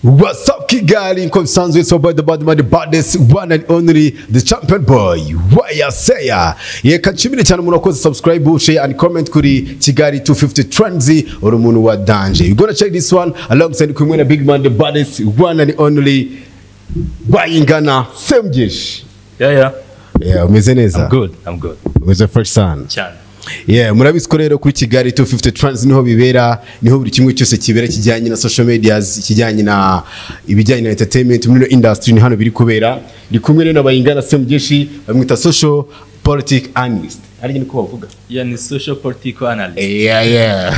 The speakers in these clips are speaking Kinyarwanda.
What's up, Kigali? In Constanzo, it's about the baddest one and only, the champion boy. Waya Seya. Ye kachimine cyane umuntu akoze subscribe, share and comment kuri Kigali 250 Trends or umuntu wa danger. You gonna check this one alongside kumwe na big man, the baddest one and only Bayingana Semugeshi. Yeah, umeze neza? I'm good. Was the first son. Cyane. Yeah, murabizi ko rero kuri Kigali 250 Trends niho bibera, niho buri kimwe cyose kibera kijyanye na social medias, kijyanye na ibijyanye na entertainment muri industry, ni hano biri kubera. Ndi kumwe rero n'Abayingana Semugeshi, bamwita social politic analyst. Ari niko bavuga? Yeah, ni social political analyst. Yeah.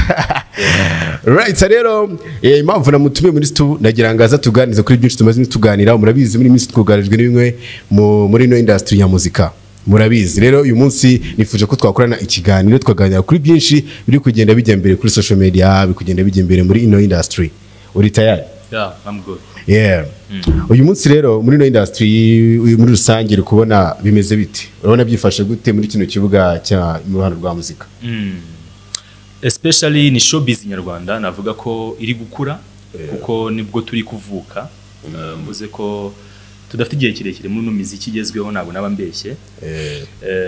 Right, rero impamvu namutumiye muri stu nagira ngaza tuganize kuri byinshi tumaze tuganira. Murabizi muri minsi twugarijwe n'imwe muri no industry ya muzika. Murabizi rero uyu munsi nifuje ko twakorana ikiganiro twaganira kuri byinshi biri kugenda bijya mbere kuri social media, biri kugenda bijya mbere muri ino industry. Uri tayari? Yeah, I'm good. Yeah. Uyu munsi rero muri ino industry muri rusange uri kubona bimeze biti? Urabona byifashe gute muri kino kibuga cya muhanda rwa muzika? Especially ni showbiz Nyarwanda, navuga ko iri gukura kuko nibwo turi kuvuka. Mvuze ko tudafite igihe kirekire muri no muziki igezweho, ntabwo nabambeshye.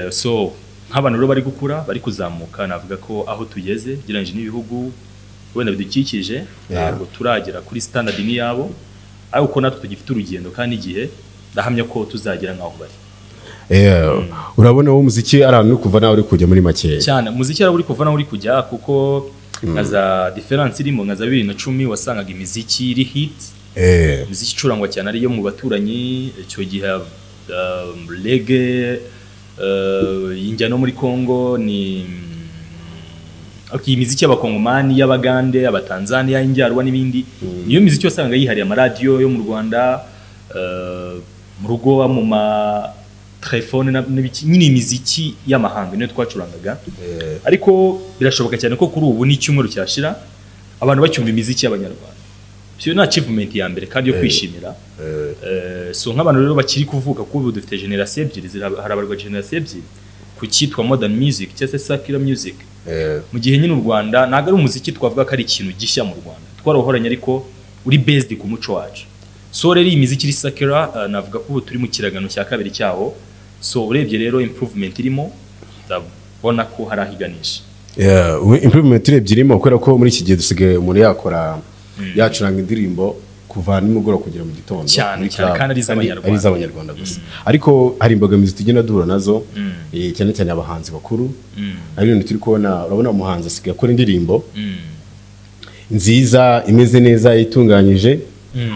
So nk'abantu rero bari gukura, bari kuzamuka, navuga ko aho tugeze geranje n'ibihugu wenda bidukikije, ntabwo turagera kuri standard ni yabo, ariko ko natwe tugifite urugendo kandi igihe ndahamya ko tuzagera nkaho bari. Urabona wo muziki arantu kuva nawe uri kujya muri makeya cyane. Muziki ari kuva nawe uri kujya kuko nkaza difference irimo nkaza 2010 wasangaga imiziki iri hit. Muziki curangwa cyane ariyo mu baturanyi, icyo gihe reggae, injyano muri Kongo ni imiziki y'abakongomani, y'abagande, abatanzania, injyarwa n'ibindi. Niyo miziki wasanga yihariye amaradiyo yo mu Rwanda, mu rugo, mu ma telefone nyine imiziki y'amahanga niyo twacurangaga. Ariko birashoboka cyane ko kuri ubu n'icyumweru cyashira abantu bacyumva imiziki y'abanyarwanda. Cyo na achievement ya mbere kandi yo kwishimira. So nk'abantu rero bakiri kuvuka kuko dufite generation ebyiri, harabarwa generation ebyiri ku cyitwa modern music cyangwa secular music. Mu gihe nyine u Rwanda ntago ari umuziki twavuga ko ari ikintu gishya mu Rwanda, twarohoranye ariko uri based ku muco wacu. So rero iyi muziki iri secular, navuga ko turi mu kiragano cya kabiri cyaho. So urebye rero improvement irimo, ndabona ko harahiganisha. Improvement irimo kubera ko muri iki gihe dusigaye umuntu yakora yacuranga indirimbo kuva nimugoroba kugera mu gitondo cyane kandi ari z'abanyarwanda gusa. Ariko hari imbogamizi tugenda duhura nazo, cyane cyane abahanzi bakuru. Ari ibintu turi kubona, urabona umuhanzi asigaye akora indirimbo nziza imeze neza itunganyije,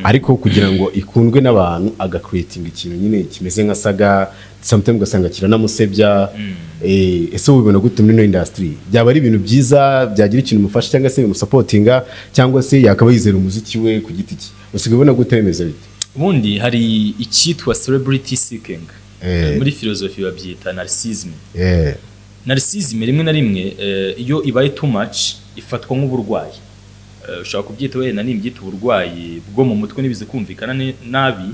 ariko kugira ngo ikundwe n'abantu agacreating ikintu nyine kimeze nka saga, sometimes ugasanga kiranamusebya. Ese ubibona gute muri no industry? Byaba ari ibintu byiza byagira ikintu mufasha cyangwa se bimusupportinga, cyangwa se yakaba yizera umuziki we ku giti cye? Usigaye ubona gute bimeze bite? Ubundi hari icyitwa celebrity seeking, muri philosophy babyita narcissism. Narcissism rimwe na rimwe iyo ibaye too much ifatwa nk'uburwayi. Ushaka kubyita wenda nimbyita uburwayi bwo mu mutwe nibize kumvikana nabi.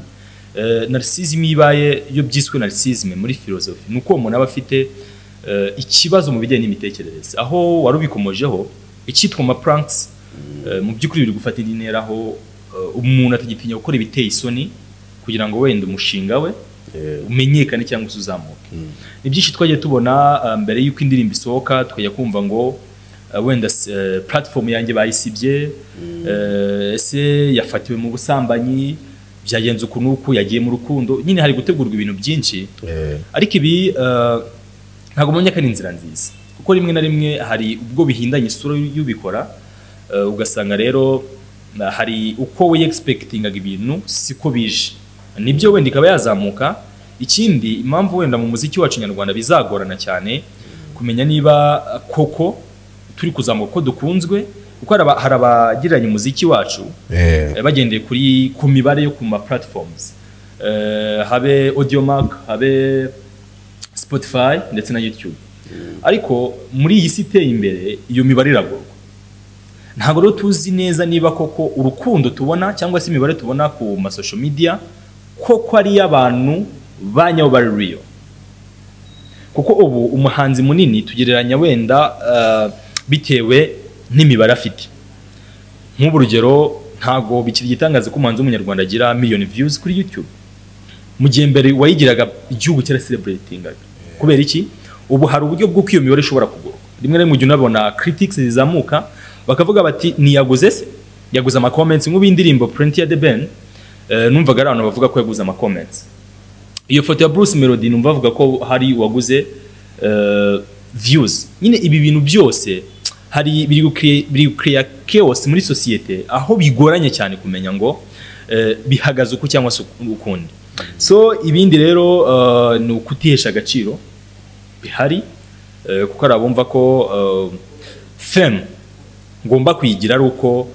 Narcissism ibaye iyo byiswe narcissism muri philosophy nuko umuntu aba afite ikibazo mu bijyanye n'imitekerereze, aho warubikomojeho icyitwa ma pranks. Mu by'ukuri biri gufata intera aho umuntu atagitinya gukora ibiteye isoni kugira ngo wenda umushinga we umenyekane cyangwa uzamuke. Ni byinshi twagiye tubona mbere y'uko indirimbo isohoka, twajya kumva ngo wenda platform yanjye bayisibye, ese yafatiwe mu busambanyi, byagenze ukuntu yagiye mu rukundo. Nyine hari gutegurwa ibintu byinshi, ariko ibi ntago mumenye ko ari inzira nziza, kuko rimwe na rimwe hari ubwo bihindanye isura y'ubikora. Ugasanga rero hari uko we expectingaga ibintu siko bije, nibyo wenda ikaba yazamuka. Ikindi impamvu wenda mu muziki wacu Nyarwanda bizagorana cyane kumenya niba koko turi kuzamuka ko dukunzwe, kuko hari abagiranye umuziki wacu bagendeye ku mibare yo ku ma platforms, habe Audiomack, habe Spotify ndetse na YouTube. Ariko muri iyi si iteye imbere iyo mibare iragorwa. Ntabwo rero tuzi neza niba koko urukundo tubona cyangwa se imibare tubona ku ma social media koko ari y'abantu banyaho bari real. Kuko ubu umuhanzi munini tugereranya wenda bitewe n'imibare afite. Nk'uburugero ntago bikiri gitangaza ko umuhanzi w'umunyarwanda agira million views kuri YouTube mu gihe mbere wayigiraga igihugu cyara celebratingaga kubera iki ubu hari uburyo bwo iyo mibare ishobora kugurwa rimwe na rimwe ujya unabona critics zizamuka bakavuga bati niyaguze se yaguze ama comments nk'ubindirimbo Plenty ya The Ben numvaga ari abantu bavuga ko yaguze ama comments iyo foto ya Bruce Melody numva bavuga ko hari waguze views nyine ibi bintu byose hari biri create chaos muri societe aho bigoranye cyane kumenya ngo bihagaze uko cyangwa se ukundi so ibindi rero ni ukutihesha agaciro bihari kuko arabumva ko femme ngomba kwigira ari uko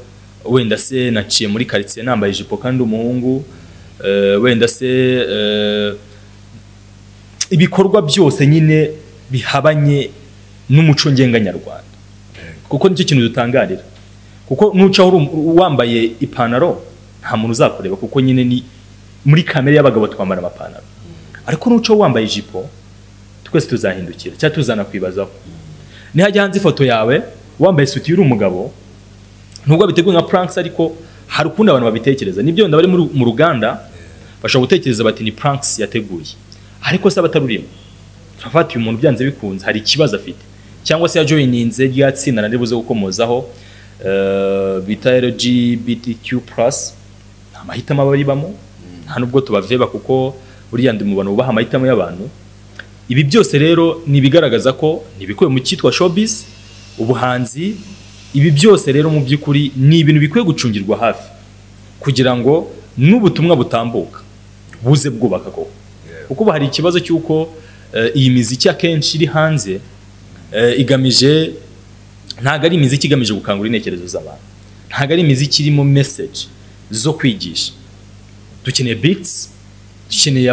wenda se naciye muri quartier nambaye ijipo kandi umuhungu wenda se ibikorwa byose nyine bihabanye n'umuco ngenga nyarwanda kuko nicyo kintu dutangarira kuko nucaho wambaye ipantaro nta muntu uzakureba kuko nyine ni muri kamere y'abagabo twambara amapantaro ariko nucaho wambaye ijipo twese tuzahindukira cyangwa tuzana kwibazaho nihajya hanze ifoto yawe wambaye suti uri umugabo nubwo biteguye nka pranks ariko hari ukundi abantu babitekereza nibyo ndabari mu ruganda bashobora gutekereza bati ni pranks yateguye ariko se abatarurimo turafata uyu muntu byanze bikunze hari ikibazo afite cyangwa se ya joininze ryatsinda na ndibuze gukomozaho bita LGBTQ+ amahitamo abaribamo nta nubwo tubaveba kuko buriya ndi mubano ubaha amahitamo y'abantu ibi byose rero ni bigaragaza ko nibikuye mu cyitwa showbiz ubuhanzi ibi byose rero mu byukuri ni ibintu bikwiye gucungirwa hafi kugira ngo n'ubutumwa butambuka buze bwubaka ko kuko hari ikibazo cy'uko iyi miziki akenshi iri hanze igamije ntago ari imiziki igamije gukangura intekerezo z'abantu ntago ari imiziki irimo message zo kwigisha dukeneye beats dukeneye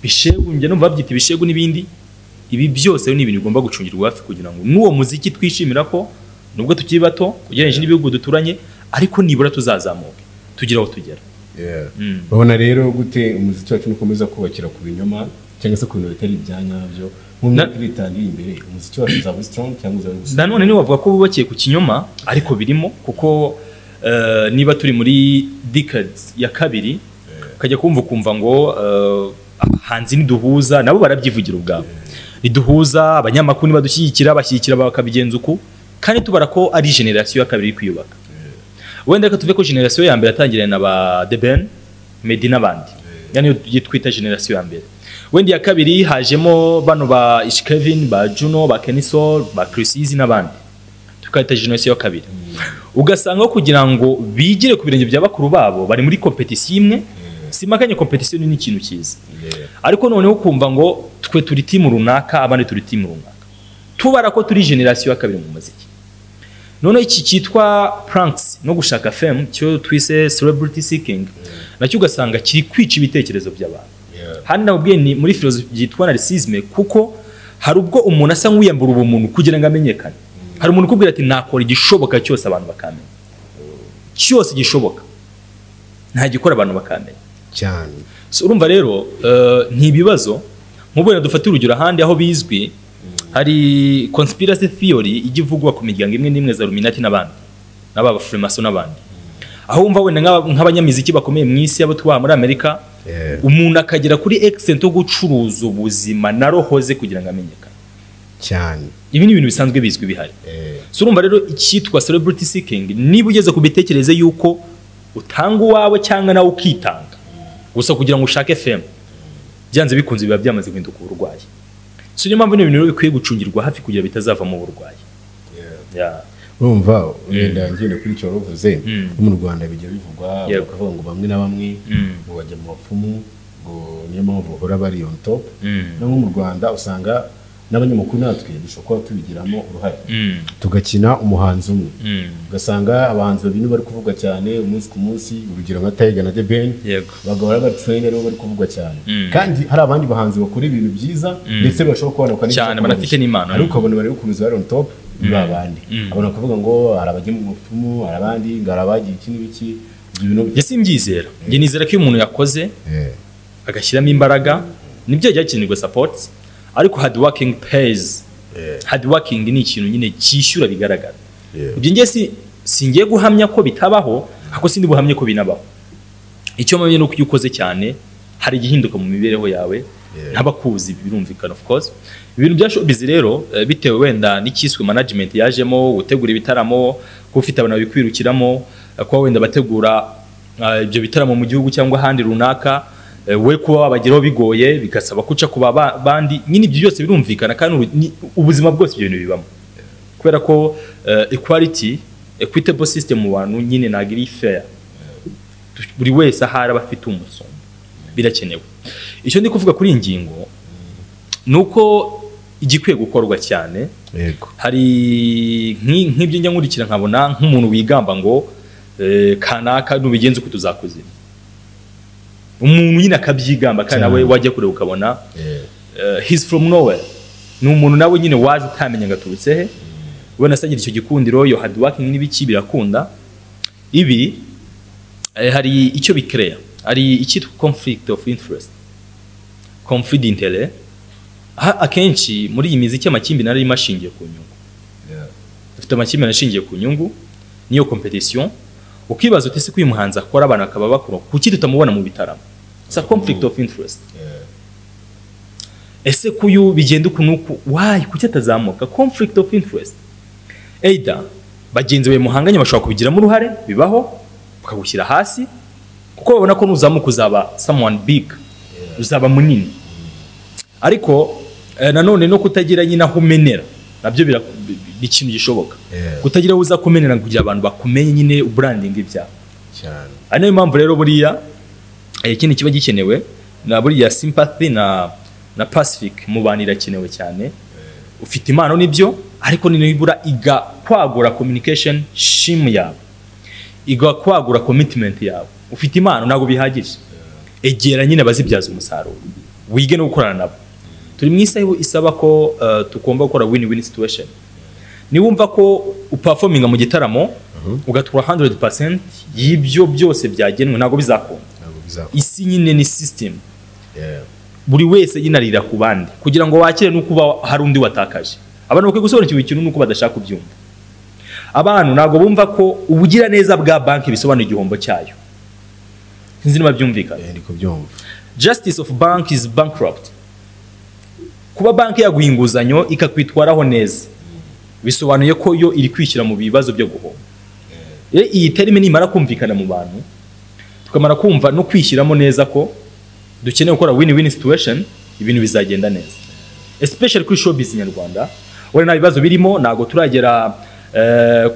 bishegu njye numva babyita ibishegu n'ibindi ibi byose ni ibintu bigomba gucungirwa hafi kugira ngo n'uwo muziki twishimira ko nubwo tukiri bato ugereranije n'ibihugu duturanye ariko nibura tuzazamuke tugira aho tugera babona rero gute umuziki wacu ukomeza kubakira ku binyoma cyangwa se ku bintu bitari ibyanyabyo mu myaka itangiye imbere umuziki wacu uzaba strong cyangwa uzaba gusa nanone ni wavuga ko bubakiye ku kinyoma ariko birimo kuko niba turi muri decades ya kabiri ukajya kumva ngo abahanzi niduhuza nabo barabyivugira ubwabo niduhuza abanyamakuru nibadushyigikira bashyigikira bakabigenza uku kandi tubara ko ari generation ya kabiri kwiyubaka wenda reka tuve ko generation ya mbere yatangiranye na ba The Ben Medi n'abandi yani yitwita generation ya mbere wenda ya kabiri hajemo bano ba Kevin ba Juno ba Kenisol ba Chrisizi n'abandi tukayita generation ya kabiri ugasanga kugira ngo bigire ku birenge bya bakuru babo bari muri competition imwe simakanye competition ni ikintu cyiza ariko noneho kumva ngo twe turi team runaka abandi turi team runaka tubara ko turi generation ya kabiri mu muziki none iki cyitwa pranks no gushaka fame cyo twise celebrity seeking nacyo ugasanga kiri kwica ibitekerezo by'abantu handi nabwiye ni muri philosophy byitwa narcissisme kuko hari ubwo umuntu asa nk'uyambura ubumuntu kugira ngo amenyekane hari umuntu kubwira ati nakora igishoboka cyose abantu bakamenya cyose gishoboka nta gikora abantu bakamenya cyane so urumva rero ntibibazo mubona dufata urugero ahandi aho bizwi hari conspiracy theory igivugwa ku miryango imwe n'imwe za Illuminati n'abandi n'aba Freemason n'abandi aho umva wenda nk'abanyamiziki bakomeye mu isi abo twa muri Amerika umuntu akagera kuri extent yo gucuruza ubuzima na roho ze kugira ngo amenyekane cyane ibi ni ibintu bisanzwe bizwi bihari so urumva rero icyitwa celebrity seeking niba ugeze kubitekereze yuko utanga uwawe cyangwa nawe ukitanga gusa kugira ngo ushake fame byanze bikunze biba byamaze guhinduka uburwayi so niyo mpamvu n'ibintu bikwiye gucungirwa hafi kugira bitazavamo uburwayi urumva wenda ngende kuri cyo ruvuze mu Rwanda bijya bivugwa bakavuga ngo bamwe na bamwe ngo bajya mu bapfumu ngo niyo mpamvu bahora bari on top no mu Rwanda usanga n'abanyamakuru natwe dushobora tubigiramo uruhare tugakina umuhanzi umwe ugasanga abahanzi babiri bari kuvuga cyane umunsi ku munsi urugero nka Bayingana na The Ben bagahora bari trainer bari kuvuga cyane kandi hari abandi bahanzi bakora ibintu byiza ndetse bashobora kubona cyane banafite n'imana ariko abone bari gukomeza bari on top babandi abona kuvuga ngo hari abajye mu mupfumu hari abandi ngarabagiye iki n'ibiki yasimbyizera nge nizera ko iyo umuntu yakoze agashyiramo imbaraga nibyo yakenirwa support ariko hard working pays hard working ni ikintu nyine cyishyura bigaragara ibyo nge singiye guhamya ko bitabaho ako sindi buhamye ko binabaho. Icyo mamenye no kuyukoze cyane hari igihinduka mu mibereho yawe ntabakuzi birumvikana of course. Ibintu bya showbiz rero bitewe wenda n'ikiswe management yajemo gutegura ibitaramo ko ufite abantu bikwirukiramo ko wenda bategura ibyo bitaramo mu gihugu cyangwa handi runaka we kuba wabageraho bigoye bigasaba kuca kuba bandi nyine ibyo byose birumvikana kandi ubuzima bwose ibyo bintu bibamo kubera ko equitable system mu bantu nyine nagiri fair buri wese ahari bafite umusomo birakenewe. Icyo ndi kuvuga kuri ingingo nuko igikwiye gukorwa cyane. Hari nk'ibyo njya nkurikira nkabona nk'umuntu wigamba ngo kanaka nubigenze uko tuzakuzira. Umuntu nyine akabyigamba kandi nawe wajya kure ukabona he's from nowhere. Ni umuntu nawe nyine waje utamenya ngaturutse he. Ubona asagira icyo gikundiro yo hard working n'ibiki birakunda. Ibi hari icyo bikreya. Hari icyitwa conflict of interest. Conflict d'intérêt. Akenshi muri iyi miziki amakimbirane ari mashingiye ku nyungu. Dufite amakimbirane ashingiye ku nyungu niyo competition. Ukibaza utese ko uyu muhanzi akora abantu akaba bakuru kuki tutamubona mu bitaramo. It's a conflict of interest. Ese kuyu bigenda ukunuku why kuki atazamuka conflict of interest. Either bagenzi we muhanganye bashobora kubigiramo uruhare bibaho bakagushyira hasi kuko babona ko nuzamuka uzaba someone big uzaba munini. Ariko nanone no kutagira nyina humenera nabyo bikintu gishoboka. Kutagira uza kumenera kugira abantu bakumenye nyine branding ibya cyane. Ari nayo mpamvu rero buriya ikindi kiba gikenewe na buriya sympathy na pacific mu bantu irakenewe cyane. Ufite impano nibyo ariko nibura iga kwagura communication shim yawe iga kwagura commitment yawe. Ufite impano nago bihagije egera nyine bazibyaza umusaruro wige no gukorana nabo. Turi mwisaho isaba ko tukomba gukora win-win situation. Ni wumva ko uperforminga mu gitaramo ugatwara 100% y'ibyo byose byagenwe nago bizakunda. Isi nyine ni system. Buri wese yinarira ku bandi kugira ngo wakire nuko hari undi watakaje. Abantu bakwiye gusobanukirwa ikintu nuko badashaka kubyumva. Abantu nago bumva ko ubugira neza bwa banki bisobanura igihombo cyayo. Sinzi niba byumvikana. Ndiko byumva. Justice of bank is bankrupt. Kuba banki yaguha inguzanyo ikakwitwaraho neza bisobanuye ko yo iri kwishyira mu bibazo byo guhomba. Iyi terime nimara kumvikana mu bantu tukamara kumva no kwishyiramo neza ko dukeneye gukora win-win situation ibintu bizagenda neza. Especially kuri showbiz Nyarwanda wari na bibazo birimo nago turagera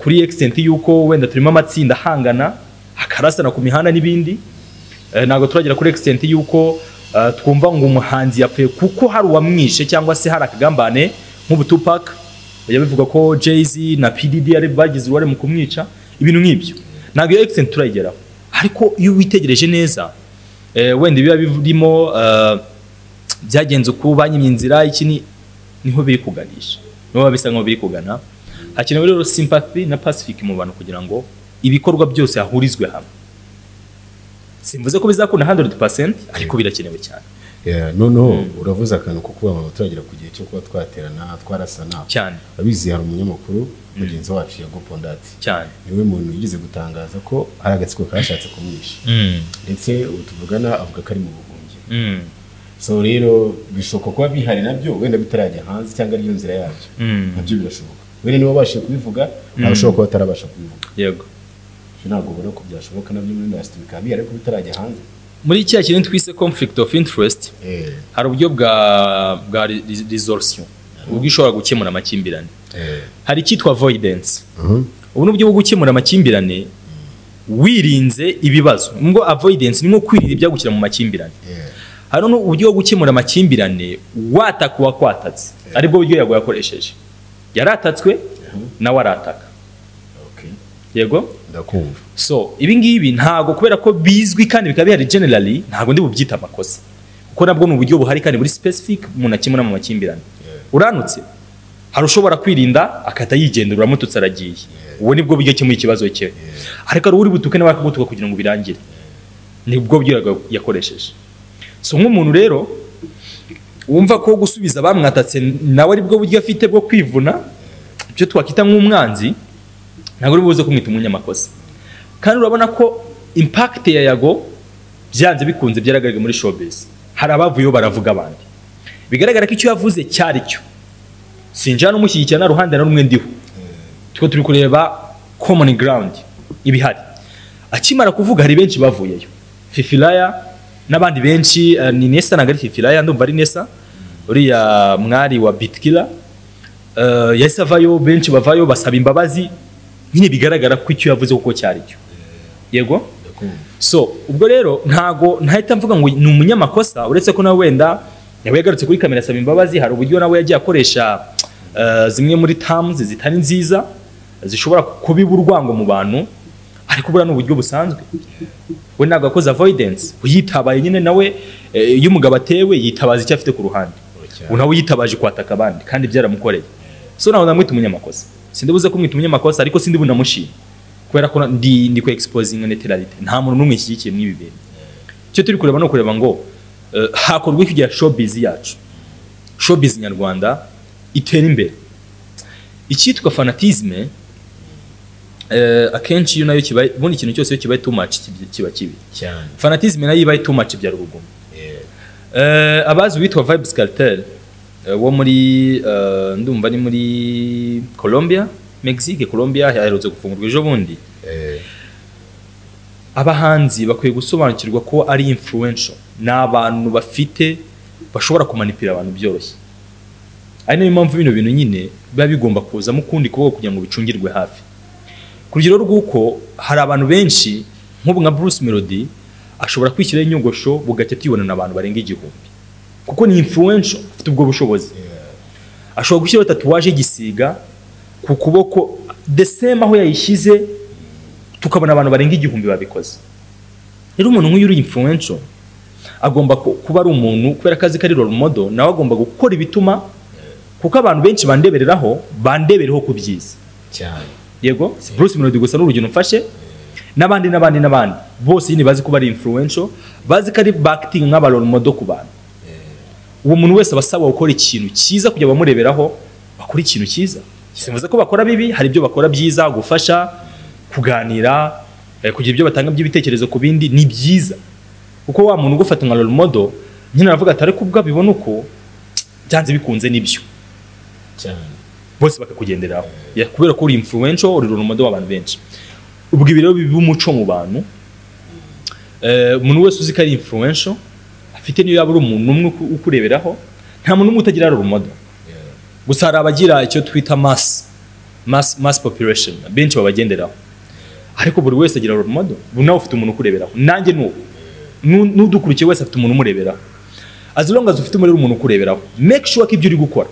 kuri extent yuko wenda turimo amatsinda hangana akarasana ku mihanda n'ibindi. Nago turagera kuri extent yuko twumva ngo umuhanzi yapfuye kuko hari uwamwishe cyangwa se hari akagambane nk'ubu Tupac yabivuga ko Jay-Z na PDD ari bagize uwari mu kumwica. Ibintu nk'ibyo nago iyo extent turageraho ariko iyo witegereje neza wenda biba birimo byagenze uko banyimye inzira iki niho biri kuganisha niho bisa nko biri kugana. Hakenewe rero sympathy na pacific mu bantu kugira ngo ibikorwa byose hahurizwe hamwe. Simvuze ko bizakunda 100% ariko birakenewe cyane. No uravuze akantu ko kuba abantu turagira ku gihe cyo kuba twaterana twarasana cyane. Abizi hari umunyamakuru mugenzi wacu ya Gopondati cyane niwe muntu yigize gutangaza ko hari agatsiko kashatse kumwisha ndetse ubu tuvugana avuga ko ari mu buhungiro. So rero bishoboka kuba bihari nabyo wenda bitarajya hanze cyangwa ariyo nzira yabyo nabyo birashoboka. Wenda niba babashe kubivuga abashobora kuba batarabasha kubivuga. Yego ntabwo ubona ko byashoboka nabyo muri industry bikaba ariko bitarajya hanze. Muri cya kintu twise conflict of interest hari uburyo bwa resolution ubwo ishobora gukemura amakimbirane. Hari cyitwa avoidance. Ubu n'uburyo bwo gukemura amakimbirane wirinze ibibazo. Ngo avoidance ni nko kwirira ibyagukira mu makimbirane. Hari n'uburyo bwo gukemura amakimbirane watakuwa kwatatse ari bwo buryo yakoresheje. Yaratatswe nawe arataka. Yego ndakumva. So ibi ngibi ntago kubera ko bizwi kandi bikaba bihari generally ntago ndi bubyita amakosa kuko nabwo mu buryo buhari kandi buri specific umuntu akemura mu makimbirane. Uranutse hari ushobora kwirinda akata yigendera uramututse aragiye uwo nibwo buryo cyo mu ikibazo cye. Ariko ari uri butuke nawe akagutuka kugira ngo birangire nibwo buryo yakoresheje. So nk'umuntu rero wumva ko gusubiza bamwatatse nawe ari bwo buryo afite bwo kwivuna byo twakita nk'umwanzi ntabwo uri buze kumwita umunyamakosa. kandi urabona ko impact ya Yago byanze bikunze byaragaragaye muri showbiz. Hari abavuyeho baravuga abandi, bigaragara ko icyo yavuze cyari cyo. Sinjana umushyigikira na ruhande na rumwe ndiho, tuko turi kureba common ground ibihari. Akimara kuvuga hari benshi bavuyeyo, Fifilaya n'abandi benshi, ni Nesa nagari Fifilaya ndumva ari Nesa uriya mwari wa Bitkiller, yahise avayo, benshi bavayo basaba imbabazi. Nyine bigaragara ko icyo yavuze kuko cyari cyo. Yego? So ubwo rero ntago ntahita mvuga ngo ni umunyamakosa, uretse ko nawe wenda yawe yagarutse kuri kamera asaba imbabazi. Hari uburyo nawe yagiye akoresha zimwe muri terms zitari nziza zishobora kubiba urwango mu bantu, ariko bura n'uburyo busanzwe. We ntago akoze avoidance, uyitabaye nyine nawe iyo umugabo atewe yitabaza icyo afite ku ruhande, unawe yitabaje kwataka abandi kandi byaramukoreye. So naho namwita umunyamakosa, sindibuze kumwita umunyamakosa, ariko sindi bunamushima kubera ko ndi ko exposing neutrality. Nta muntu numwe ishyigikiye mwibi bintu. Cyo turi kureba no kureba ngo hakorwa iki ya showbiz yacu, showbiz nyarwanda itera imbere. Icyitwa fanatisme akenshi nayo kibaye bundi ikintu cyose iyo kibaye too much kiba kibi cyane. Fanatisme nayo ibaye too much bya rugumo. Abazi witwa Vibes Cartel wo muri ndumva ni muri Colombia, Mexique, Colombia yaherutse gufungurwa ejo bundi. Abahanzi bakwiye gusobanukirwa ko ari influential, n'abantu bafite bashobora kumanipira abantu byoroshye. Ari nayo mpamvu bino bintu nyine biba bigomba kuza mu kundi kuboko kugira ngo bicungirwe hafi. Kurugero rw'uko hari abantu benshi nk'ubu nka Bruce Melody ashobora kwishyira inyogosho bugacya tubona n'abantu barenga 1000, kuko ni influential, afite ubwo bushobozi. Ashobora gushyira tatuwaje y'igisiga ku kuboko the same aho yayishyize, tukabona abantu barenga 1000 babikoze. Rero umuntu nk'uyu uri influential agomba kuba ari umuntu kubera akazi kari role model, nawe agomba gukora ibituma, kuko abantu benshi bandebereho kubyiza cyane. Yego, Bruce Melody gusa n'urugendo mfashe, n'abandi bose yini bazi kuba ari influential, bazi ko ari acting nk'aba role model ku bantu. Uwo muntu wese abasaba gukora ikintu cyiza kujya bamureberaho, bakora ikintu cyiza. Simuze ko bakora bibi, hari ibyo bakora byiza, gufasha, kuganira, kugira ibyo batanga by'ibitekerezo ku bindi ni byiza. Kuko wa muntu ugufata nka role model nyine aravuga atari kubwa bibona uko byanze bikunze nibyo cyane, bose bakakugenderaho. Kubera ko uri influential, uri role model w'abantu benshi. Ubwo ibiro bibi umuco mu bantu, umuntu wese uzi ko ari influential afite niyo yaba uri umuntu umwe ukureberaho, nta muntu umwe utagira role model. Gusa hari abagira icyo twita mass population, benshi babagenderaho, ariko buri wese agira role model. Nawe ufite umuntu ukureberaho, nanjye n'udukurikiye wese afite umuntu umureberaho. As long as ufite umuntu ukureberaho, make sure ko ibyo uri gukora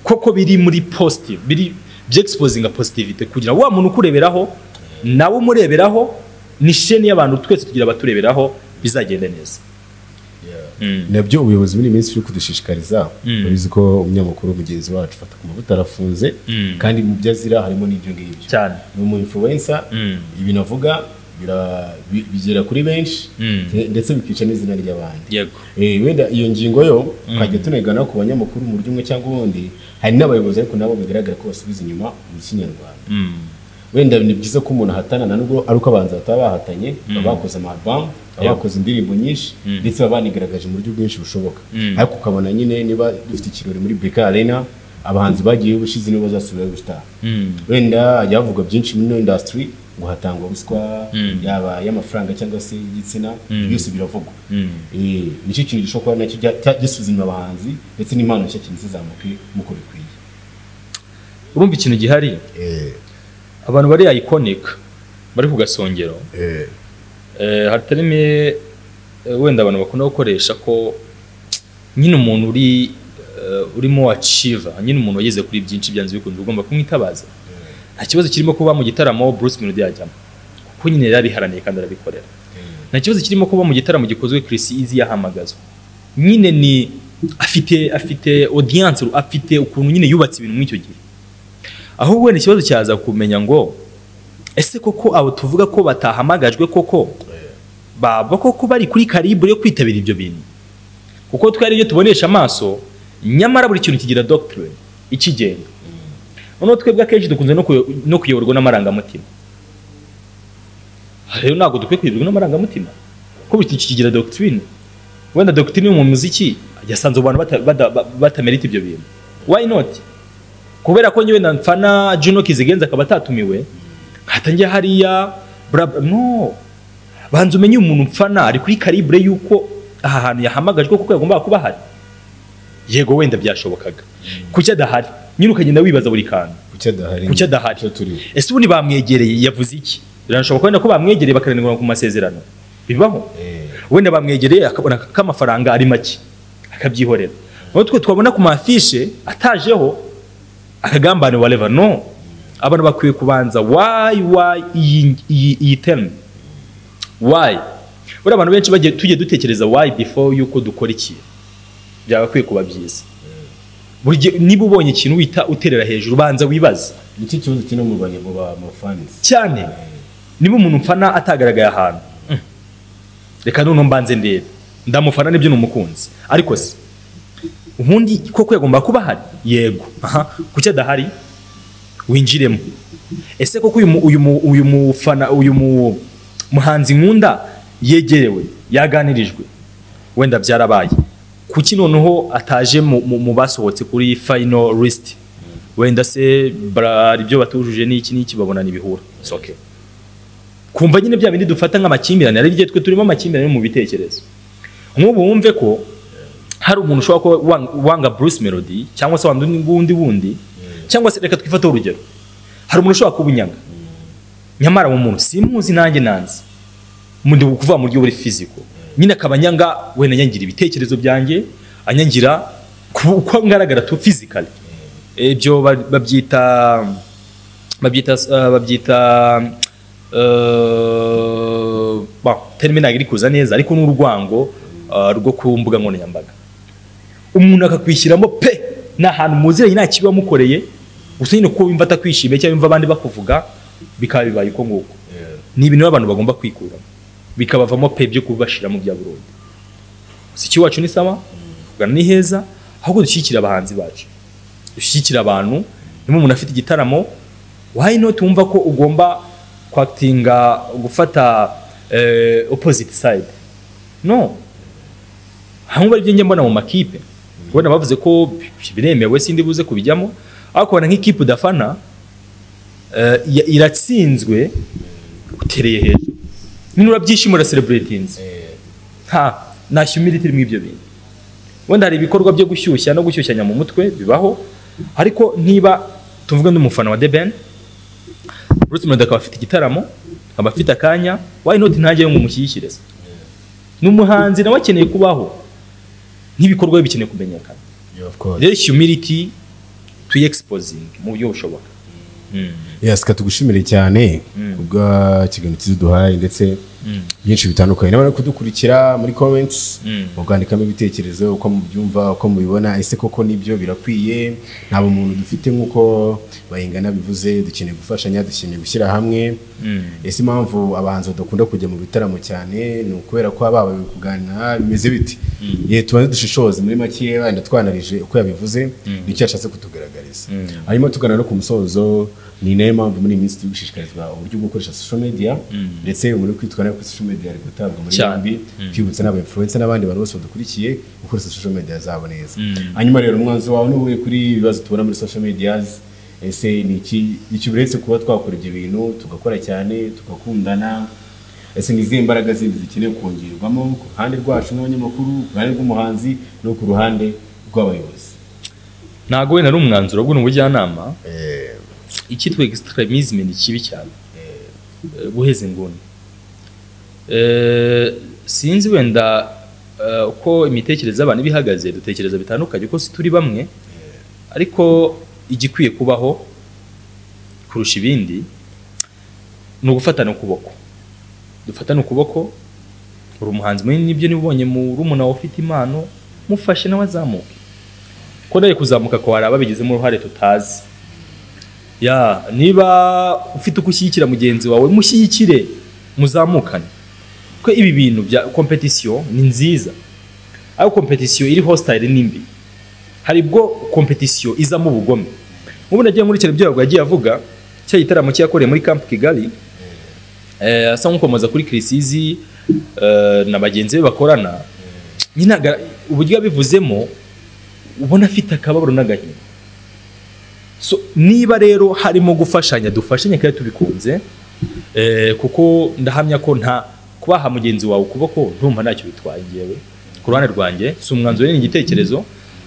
koko biri muri positive, biri exposing a positivity, kugira wa muntu ukureberaho nawe umureberaho, ni sheni y'abantu twese tugira abatureberaho bizagenda neza. Nabyo ubuyobozi muri minsi uri kudushishikariza, urizi ko umunyamakuru mugenzi wacu fata ku mavuta arafunze, kandi mu byazira harimo n'ibyo ngibyo cyane. Ni umu influencer, ibintu avuga bigera kuri benshi, ndetse bikica n'izina ry'abandi. Yego, wenda iyo ngingo yo kajya tunegana ku banyamakuru mu buryo umwe cyangwa ubundi. Hari n'abayobozi ariko nabo bigaragara ko basubiza inyuma mu Kinyarwanda. Wenda ni byiza ko umuntu ahatana, na nubwo ari uko abanza bataba bahatanye, bakoze album, bakoze indirimbo nyinshi, ndetse babanigaragaje mu buryo bwinshi bushoboka. Ariko ukabona nyine niba dufite ikirori muri BK Arena, abahanzi bagiye ubushize nibo bazasubira gutaha. Wenda yavuga byinshi muri industry, ngo hatangwa ruswa, yaba y'amafaranga cyangwa se y'igitsina, byose biravugwa. Nicyo kintu gishobora kuba nacyo gisuzuma abahanzi, ndetse n'impano nshya kintu zizamuke muko bikwiye. Urumva ikintu gihari, abantu bari iconic bari ku gasongero, hatarime wenda abantu bakunda gukoresha ko nyine umuntu urimo achieve, nyine umuntu wageze kuri byinshi byanze bikunze ugomba kumwitabaza. Nta kibazo kirimo kuba mu gitaramo Bruce Melody yajyamo, kuko nyine yarabiharaniye kandi arabikorera. Nta kibazo kirimo kuba mu gitaramo gikozwe Chris Easy yahamagazwa, nyine ni afite audience, afite ukuntu nyine yubatse ibintu muri icyo gihe. Aho wenda ikibazo cyaza kumenya ngo ese koko abo tuvuga ko batahamagajwe koko baba koko bari kuri karibu yo kwitabira ibyo bintu, kuko twari ibyo tubonesha amaso, nyamara buri kintu kigira doctrine ikigenga. Noneho twebwe akenshi dukunze no kuyoborwa n'amarangamutima. rero ntabwo dukwiye kwibwirwa n'amarangamutima ko buri kintu kigira doctrine. Wenda doctrine mu muziki yasanze abantu batamerita ibyo bintu. Why not? Kubera ko nyewe mfana Juno Kizigenza akaba atatumiwe hatangiye hariya no banze umenye umuntu mfana ari kuri calibre yuko aha hantu yahamagajwe kuko yagomba kuba hari. Yego wenda byashobokaga kuki adahari nyine ukagenda wibaza buri kantu kuki adahari ese ubundi bamwegereye yavuze iki? Birashoboka wenda ko bamwegereye bakarengerwa ku masezerano bibaho wenda bamwegereye akabona ko amafaranga ari make akabyihorera. Aho twe twabona ku mafishe atajeho akagambane whatever. No, abantu bakwiye kubanza why iyi term why. Buri abantu benshi bagiye tujye dutekereza why before yuko dukora iki byagakwiye kuba byiza. Niba ubonye ikintu wita uterera hejuru banza wibaza iki kibazo kino mu banye mu fans cyane. Niba umuntu mfana atagaragaye ahantu reka none mbanze ndebe ndamufana nibyo numukunzi ariko se ubundi koko yagomba kuba hari. Yego kuki adahari winjiremo. Ese koko uyu mufana uyu muhanzi nkunda yegerewe yaganirijwe wenda byarabaye kuki noneho ataje mu basohotse kuri final list wenda se bari byo batujuje n'iki babona nibihura. It's okay. Kumva nyine bya bindi dufata nk'amakimbirane ari byo twe turimo amakimbirane mu bitekerezo. Nk'ubu wumve ko hari umuntu ushobora ko wanga Bruce Melody cyangwa se wandi bundi cyangwa se reka twifate urugero hari umuntu ushobora kubunyanga nyamara mu muntu simuzi nanjye nanzi mundi kuvuga mu buryo buri physical nyine akabanyanga wenda nyangira ibitekerezo byanjye anyangira uko ngaragara to physically. Ibyo babyita termina iri kuza neza ariko n'urwango rwo ku mbuga nkoranyambaga. Umuntu akakwishyiramo pe na hantu muziranye nta kibi wamukoreye gusa nyine ko wimva atakwishimiye cyangwa wimva abandi bakuvuga bikaba bibaye uko nguko. Ni ibintu abantu bagomba kwikuramo bikabavamo pe byo kubashira mu bya burundu. Siki wacu ni sawa kugana ni heza ahubwo dushyikira abahanzi bacu dushyikira abantu. Niba umuntu afite igitaramo why not wumva ko ugomba kwactinga gufata opposite side. No, ahubwo ari byo mbona mu makipe ubona bavuze ko biremewe sindi buze kubijyamo ariko bana nk'ikipe udafana iratsinzwe utereye hejuru nini urabyishimira celebrations na humility mu ibyo bintu. Wenda hari ibikorwa byo gushyushya no gushyushyanya mu mutwe bibaho ariko niba tuvuga n'umufana wa The Ben Bruce Melody akaba afite igitaramo akaba afite akanya why not ntajye ngo umushyikirize n'umuhanzi nawe akeneye kubaho nk'ibikorwa bikeneye kumenyekana. Rero humility to exposing mu buryo bushoboka. Yes, katugushimire cyane ubwa kiganiro kizuduhaye ndetse byinshi bitandukanye n'abana kudukurikira muri comments mugandikamo ibitekerezo uko mubyumva uko mubibona ese koko nibyo birakwiye nabo umuntu dufite nkuko Bayingana bivuze dukeneye gufashanya dukeneye gushyira hamwe. Ese impamvu abahanzi badakunda kujya mu bitaramo cyane ni ukubera ko abawe kuganira bimeze biti tubanze dushishoze muri make wenda twanarije uko yabivuze nicyo yashatse kutugaragariza. Hanyuma tugana no ku musozo ni nayo mpamvu muri minsi tubishishikarizwa uburyo bwo gukoresha social media ndetse muri kwitwara kuri social media ari gutabwa muri yombi kwibutsa n'aba influencer n'abandi bantu bose badukurikiye gukoresha social media zabo neza. Hanyuma rero umwanzo wawe n'ubuye kuri ibibazo tubona muri social media ese ni iki buretse kuba twakora ibyo bintu tugakora cyane tugakundana ese ni imbaraga zindi zikeneye kongerwamo ku ruhande rwacu n'abanyamakuru ku ruhande rw'umuhanzi no ku ruhande rw'abayobozi? Nago we nari umwanzuro bwo n'ubujyanama icyitwa extremism ni kibi cyane buheze nguni. Sinzi wenda uko imitekerereze abantu bihagaze dutekereza bitandukanye uko turi bamwe ariko igikwiye kubaho kurusha ibindi ni ugufatana ukuboko. Dufatana ukuboko uri umuhanzi munini nibyo nibonye mu rumuna ufite impano mufashe nawe azamuke ko naye kuzamuka ko hari ababigizemo uruhare tutazi. Niba ufite ukushyikira mugenzi wawe mushyikire muzamukane ko ibi bintu bya competition ni nziza aho competition iri hostile nimbi. Hari bwo competition iza mu bugome. Ubu nagiye muri cyane byo yagiye avuga cya gitaramo cyakoreye muri Camp Kigali asa nk'ukomoza kuri Krisizi na bagenzi be bakorana nyina uburyo bivuzemo ubona afite akababaro n'agahinda. So niba rero harimo gufashanya dufashanye kandi tubikunze kuko ndahamya ko nta kubaha mugenzi wawe ukuboko ntumva ntacyo bitwaye ngewe ku ruhande rwanjye si umwanzuro ni igitekerezo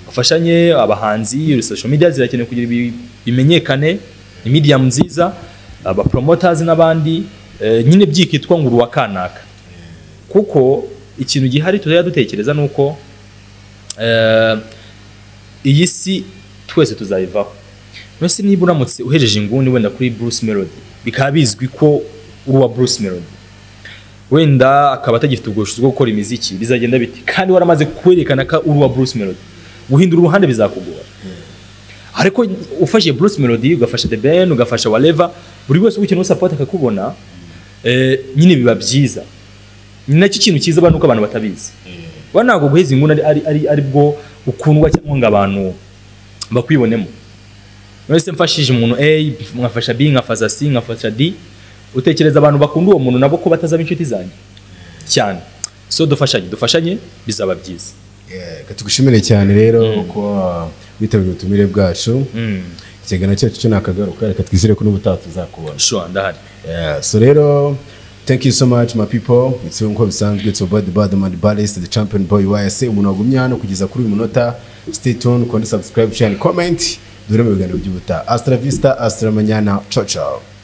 afashanye abahanzi social media zirakeneye kugira bimenyekane ni medium nziza aba promoters n'abandi nyine byikitwa ngo uruwa kanaka kuko ikintu gihari tuzajya dutekereza nuko iyi si twese tuzayivaho. Nose niba uramutse uhejeje inguni wenda kuri Bruce Melody bikaba bizwi ko uruwa Bruce Melody wenda akaba atagifite ubushobozi bwo gukora imiziki bizagenda biti kandi waramaze kwerekana ko uruwa Bruce Melody guhindura uruhande bizakugora. Ariko ufashe Bruce Melody ugafasha The Ben ugafasha whatever buri wese ukeneye support akakubona nyine biba byiza. Ni nacyo kintu cyiza abantu uko abantu batabizi wanago guheza inguni ari bwo ukundwa cyangwa ngo abantu bakwibonemo. Wese mfashije umuntu A mwafasha B nkafasha C nkafasha D utekereza abantu bakunda uwo muntu nabo ko batazaba inshuti zanjye cyane. So dufashanye bizaba byiza. Katugushimire cyane rero ko bitabiriye ubutumire bwacu. Ikiganiro cyacu cyo nakagaruka reka twizere ko n'ubutaha tuzakubona. Sure ndahari. So rero thank you so much my people. It's nko bisanzwe it's about the badman balance the champion boy YSA umuntu wagumye hano kugeza kuri uyu munota. Stay tuned, subscribe, share, comment. Dure mu biganiro by'ubutaha. Astra Vista, Astra Manyana. Ciao ciao.